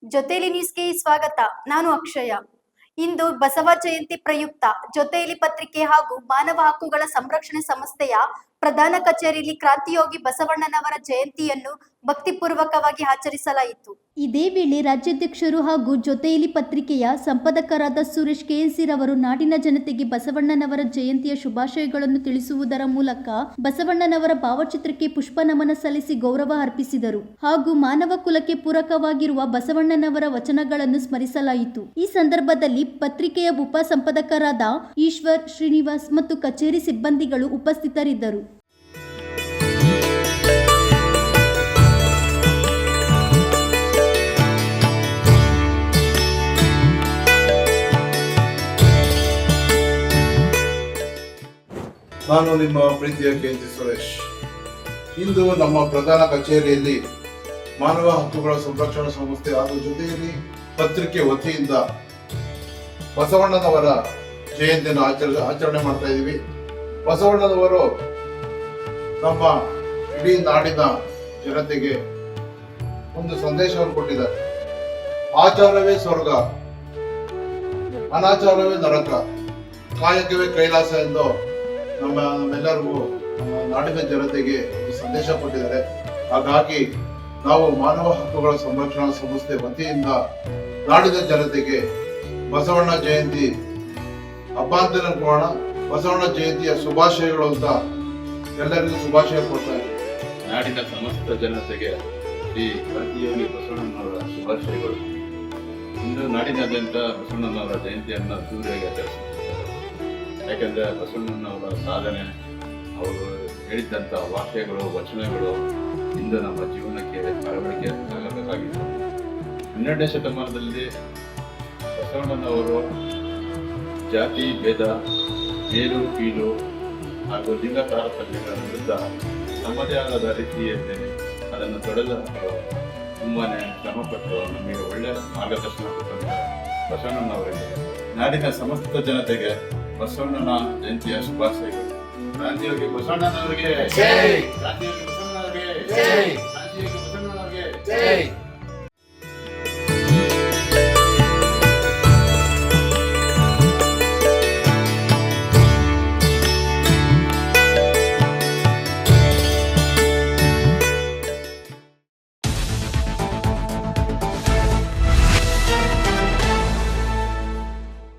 ಜೊತೆಲಿ ನ್ಯೂಸ್ಗೆ ಸ್ವಾಗತ. ನಾನು ಅಕ್ಷಯ. ಇಂದು ಬಸವ ಜಯಂತಿ ಪ್ರಯುಕ್ತ ಜೊತೆಲಿ ಪತ್ರಿಕೆ ಹಾಗೂ ಮಾನವ ಹಕ್ಕುಗಳ ಸಂರಕ್ಷಣೆ ಸಂಸ್ಥೆಯ ಪ್ರಧಾನ ಕಚೇರಿಯಲ್ಲಿ ಕ್ರಾಂತಿಯೋಗಿ ಬಸವಣ್ಣನವರ ಜಯಂತಿಯನ್ನು ಭಕ್ತಿಪೂರ್ವಕವಾಗಿ ಆಚರಿಸಲಾಯಿತು. ಇದೇ ವೇಳೆ ರಾಜ್ಯಾಧ್ಯಕ್ಷರು ಹಾಗೂ ಜೊತೆಲಿ ಪತ್ರಿಕೆಯ ಸಂಪಾದಕರಾದ ಸುರೇಶ್ ಕೆಎನ್ಸಿ ರವರು ನಾಡಿನ ಜನತೆಗೆ ಬಸವಣ್ಣನವರ ಜಯಂತಿಯ ಶುಭಾಶಯಗಳನ್ನು ತಿಳಿಸುವುದರ ಮೂಲಕ ಬಸವಣ್ಣನವರ ಭಾವಚಿತ್ರಕ್ಕೆ ಪುಷ್ಪ ನಮನ ಸಲ್ಲಿಸಿ ಗೌರವ ಅರ್ಪಿಸಿದರು ಹಾಗೂ ಮಾನವ ಕುಲಕ್ಕೆ ಪೂರಕವಾಗಿರುವ ಬಸವಣ್ಣನವರ ವಚನಗಳನ್ನು ಸ್ಮರಿಸಲಾಯಿತು. ಈ ಸಂದರ್ಭದಲ್ಲಿ ಪತ್ರಿಕೆಯ ಉಪ ಸಂಪಾದಕರಾದ ಈಶ್ವರ್, ಶ್ರೀನಿವಾಸ್ ಮತ್ತು ಕಚೇರಿ ಸಿಬ್ಬಂದಿಗಳು ಉಪಸ್ಥಿತರಿದ್ದರು. ನಾನು ನಿಮ್ಮ ಪ್ರೀತಿಯ ಕೆಎನ್ಸಿ ಸುರೇಶ್. ಇಂದು ನಮ್ಮ ಪ್ರಧಾನ ಕಚೇರಿಯಲ್ಲಿ ಮಾನವ ಹಕ್ಕುಗಳ ಸಂರಕ್ಷಣಾ ಸಂಸ್ಥೆ ಹಾಗೂ ಜೊತೆಯಲ್ಲಿ ಪತ್ರಿಕೆ ವತಿಯಿಂದ ಬಸವಣ್ಣನವರ ಜಯಂತಿಯನ್ನು ಆಚರಣೆ ಮಾಡ್ತಾ ಇದ್ದೀವಿ. ಬಸವಣ್ಣನವರು ನಮ್ಮ ಇಡೀ ನಾಡಿನ ಜನತೆಗೆ ಒಂದು ಸಂದೇಶವನ್ನು ಕೊಟ್ಟಿದ್ದಾರೆ. ಆಚಾರವೇ ಸ್ವರ್ಗ, ಅನಾಚಾರವೇ ನರಕ, ಕಾಯಕವೇ ಕೈಲಾಸ ಎಂದು ನಮ್ಮೆಲ್ಲರಿಗೂ ನಮ್ಮ ನಾಡಿನ ಜನತೆಗೆ ಒಂದು ಸಂದೇಶ ಕೊಟ್ಟಿದ್ದಾರೆ. ಹಾಗಾಗಿ ನಾವು ಮಾನವ ಹಕ್ಕುಗಳ ಸಂರಕ್ಷಣಾ ಸಂಸ್ಥೆ ವತಿಯಿಂದ ನಾಡಿನ ಜನತೆಗೆ ಬಸವಣ್ಣ ಜಯಂತಿ ಹಬ್ಬ ಅಂತ ಅನ್ಕೋಣ, ಬಸವಣ್ಣ ಜಯಂತಿಯ ಶುಭಾಶಯಗಳು ಅಂತ ಎಲ್ಲರಿಗೂ ಶುಭಾಶಯ ಕೊಡ್ತಾ ಇದ್ದೀವಿ. ನಾಡಿನ ಸಮಸ್ತ ಜನತೆಗೆ ಶ್ರೀ ಕ್ರಾಂತಿಯೋಗಿ ಬಸವಣ್ಣನವರ ಶುಭಾಶಯಗಳು. ಇಂದು ನಾಡಿನಾದ್ಯಂತ ಬಸವಣ್ಣನವರ ಜಯಂತಿಯನ್ನು ಅದ್ದೂರಿಯಾಗಿ ಆಚರಿಸುತ್ತಿದ್ದಾರೆ. ಯಾಕೆಂದರೆ ಬಸವಣ್ಣನವರ ಸಾಧನೆ, ಅವರು ಹೇಳಿದ್ದಂಥ ವಾಕ್ಯಗಳು, ವಚನಗಳು ಇಂದು ನಮ್ಮ ಜೀವನಕ್ಕೆ ಅಳವಡಿಕೆ ಆಗಬೇಕಾಗಿತ್ತು. 12ನೇ ಶತಮಾನದಲ್ಲಿ ಬಸವಣ್ಣನವರು ಜಾತಿ ಭೇದ, ಮೇಲು ಕೀಳು ಹಾಗೂ ಲಿಂಗ ತಾರತಮ್ಯಗಳ ವಿರುದ್ಧ ನಮ್ಮದೇ ಆದ ರೀತಿಯಲ್ಲಿ ಅದನ್ನು ತೊಡೆದು ತುಂಬಾ ಶ್ರಮಪಟ್ಟು ನಮಗೆ ಒಳ್ಳೆಯ ಮಾರ್ಗದರ್ಶನ ಕೊಟ್ಟಂತ ಬಸವಣ್ಣನವರಿಗೆ ನಾಡಿನ ಸಮಸ್ತ ಜನತೆಗೆ ಬಸವಣ್ಣನ ಜಯಂತಿಯ ಶುಭಾಶಯಗಳು. ಕ್ರಾಂತಿಯೋಗಿ ಬಸವಣ್ಣನವರಿಗೆ ಜೈ! ಕ್ರಾಂತಿಯೋಗಿ ಬಸವಣ್ಣನವರಿಗೆ ಜೈ! ಕ್ರಾಂತಿಯೋಗಿ ಬಸವಣ್ಣನವರಿಗೆ ಜೈ!